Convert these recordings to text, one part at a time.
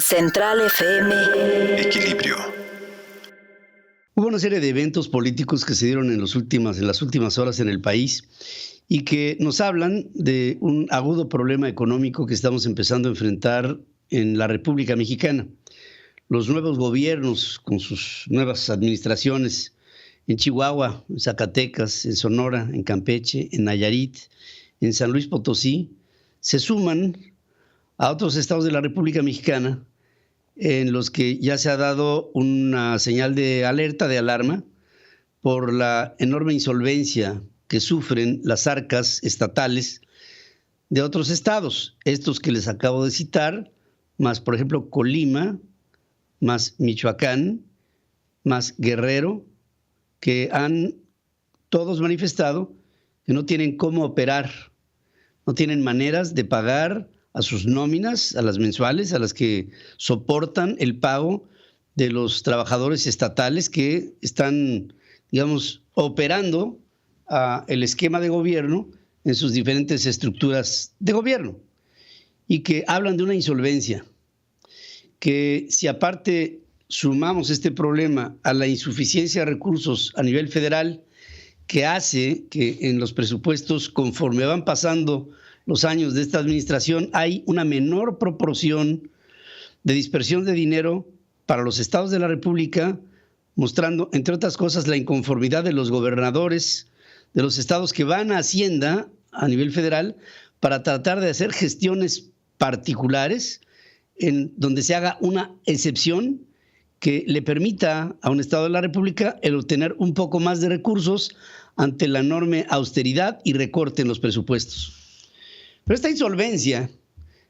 Central FM. Equilibrio. Hubo una serie de eventos políticos que se dieron en las últimas horas en el país y que nos hablan de un agudo problema económico que estamos empezando a enfrentar en la República Mexicana. Los nuevos gobiernos con sus nuevas administraciones en Chihuahua, en Zacatecas, en Sonora, en Campeche, en Nayarit, en San Luis Potosí, se suman a otros estados de la República Mexicana en los que ya se ha dado una señal de alerta, de alarma, por la enorme insolvencia que sufren las arcas estatales de otros estados. Estos que les acabo de citar, más por ejemplo Colima, más Michoacán, más Guerrero, que han todos manifestado que no tienen cómo operar, no tienen maneras de pagar a sus nóminas, a las mensuales, a las que soportan el pago de los trabajadores estatales que están, digamos, operando el esquema de gobierno en sus diferentes estructuras de gobierno, y que hablan de una insolvencia, que si aparte sumamos este problema a la insuficiencia de recursos a nivel federal, que hace que en los presupuestos, conforme van pasando los años de esta administración, hay una menor proporción de dispersión de dinero para los estados de la República, mostrando, entre otras cosas, la inconformidad de los gobernadores de los estados que van a Hacienda a nivel federal para tratar de hacer gestiones particulares en donde se haga una excepción que le permita a un estado de la República el obtener un poco más de recursos ante la enorme austeridad y recorte en los presupuestos. Pero esta insolvencia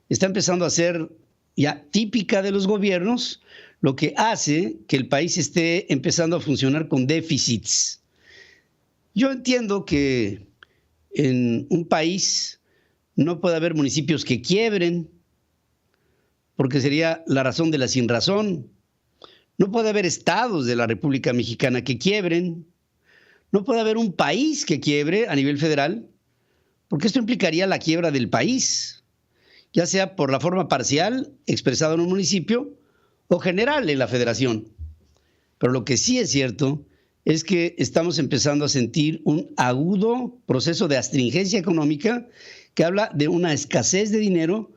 está empezando a ser ya típica de los gobiernos, lo que hace que el país esté empezando a funcionar con déficits. Yo entiendo que en un país no puede haber municipios que quiebren, porque sería la razón de la sinrazón. No puede haber estados de la República Mexicana que quiebren. No puede haber un país que quiebre a nivel federal, porque esto implicaría la quiebra del país, ya sea por la forma parcial expresada en un municipio o general en la federación. Pero lo que sí es cierto es que estamos empezando a sentir un agudo proceso de astringencia económica que habla de una escasez de dinero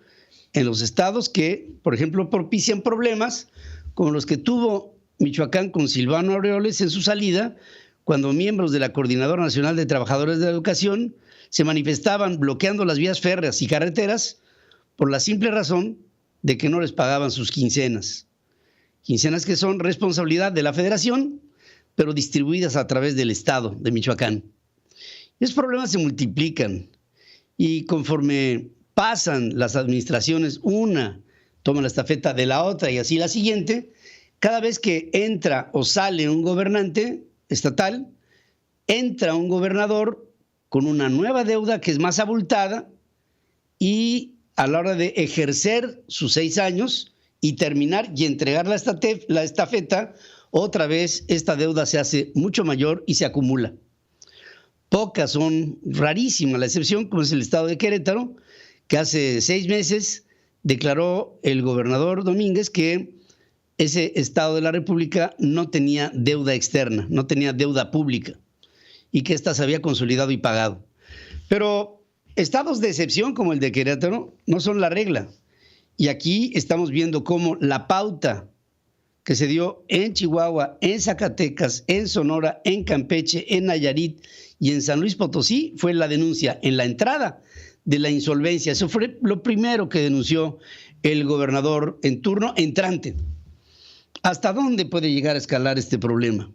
en los estados que, por ejemplo, propician problemas como los que tuvo Michoacán con Silvano Aureoles en su salida, cuando miembros de la Coordinadora Nacional de Trabajadores de la Educación se manifestaban bloqueando las vías férreas y carreteras por la simple razón de que no les pagaban sus quincenas. Quincenas que son responsabilidad de la Federación, pero distribuidas a través del Estado de Michoacán. Y esos problemas se multiplican y conforme pasan las administraciones, una toma la estafeta de la otra y así la siguiente, cada vez que entra o sale un gobernante estatal, entra un gobernador con una nueva deuda que es más abultada y a la hora de ejercer sus 6 años y terminar y entregar la estafeta, otra vez esta deuda se hace mucho mayor y se acumula. Pocas son, rarísima la excepción, como es el estado de Querétaro, que hace 6 meses declaró el gobernador Domínguez que ese estado de la República no tenía deuda externa, no tenía deuda pública, y que ésta se había consolidado y pagado. Pero estados de excepción como el de Querétaro no son la regla. Y aquí estamos viendo cómo la pauta que se dio en Chihuahua, en Zacatecas, en Sonora, en Campeche, en Nayarit y en San Luis Potosí fue la denuncia en la entrada de la insolvencia. Eso fue lo primero que denunció el gobernador en turno entrante. ¿Hasta dónde puede llegar a escalar este problema?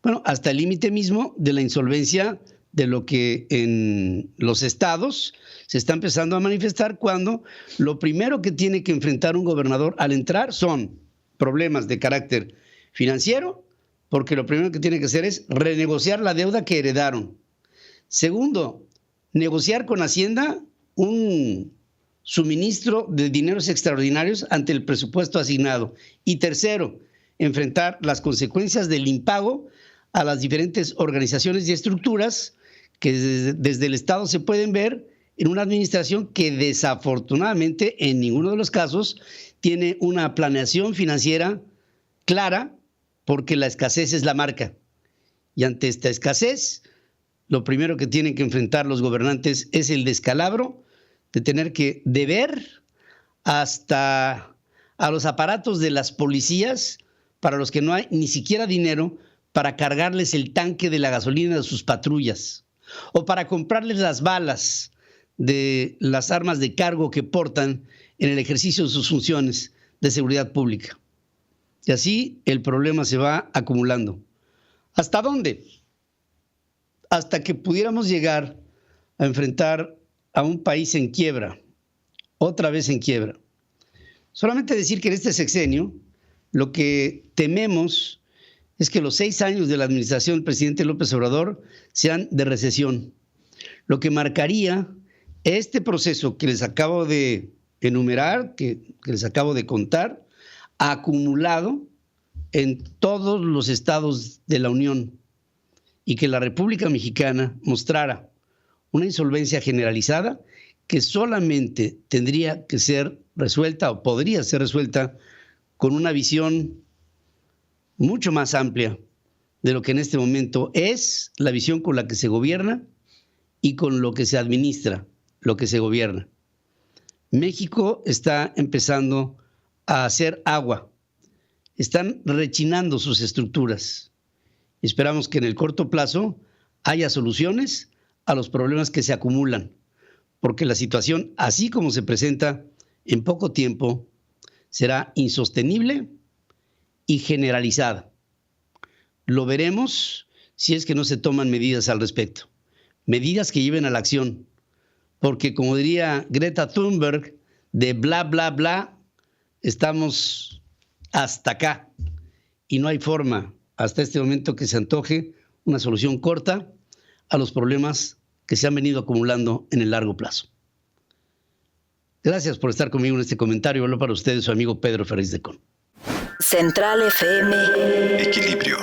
Bueno, hasta el límite mismo de la insolvencia de lo que en los estados se está empezando a manifestar cuando lo primero que tiene que enfrentar un gobernador al entrar son problemas de carácter financiero, porque lo primero que tiene que hacer es renegociar la deuda que heredaron. Segundo, negociar con Hacienda un suministro de dineros extraordinarios ante el presupuesto asignado. Y tercero, enfrentar las consecuencias del impago a las diferentes organizaciones y estructuras que desde el Estado se pueden ver en una administración que desafortunadamente en ninguno de los casos tiene una planeación financiera clara, porque la escasez es la marca. Y ante esta escasez, lo primero que tienen que enfrentar los gobernantes es el descalabro de tener que deber hasta a los aparatos de las policías, para los que no hay ni siquiera dinero para cargarles el tanque de la gasolina de sus patrullas, o para comprarles las balas de las armas de cargo que portan en el ejercicio de sus funciones de seguridad pública. Y así el problema se va acumulando. ¿Hasta dónde? Hasta que pudiéramos llegar a enfrentar a un país en quiebra, otra vez en quiebra. Solamente decir que en este sexenio lo que tememos es que los 6 años de la administración del presidente López Obrador sean de recesión, lo que marcaría este proceso que les acabo de enumerar, que les acabo de contar, acumulado en todos los estados de la Unión, y que la República Mexicana mostrara una insolvencia generalizada que solamente tendría que ser resuelta o podría ser resuelta con una visión mucho más amplia de lo que en este momento es la visión con la que se gobierna y con lo que se administra, lo que se gobierna. México está empezando a hacer agua, están rechinando sus estructuras. Esperamos que en el corto plazo haya soluciones a los problemas que se acumulan, porque la situación, así como se presenta en poco tiempo, será insostenible y generalizada. Lo veremos si es que no se toman medidas al respecto, medidas que lleven a la acción, porque como diría Greta Thunberg, de bla, bla, bla, estamos hasta acá y no hay forma hasta este momento que se antoje una solución corta a los problemas que se han venido acumulando en el largo plazo. Gracias por estar conmigo en este comentario. Hablo para ustedes su amigo Pedro Ferriz de Con. Central FM. Equilibrio.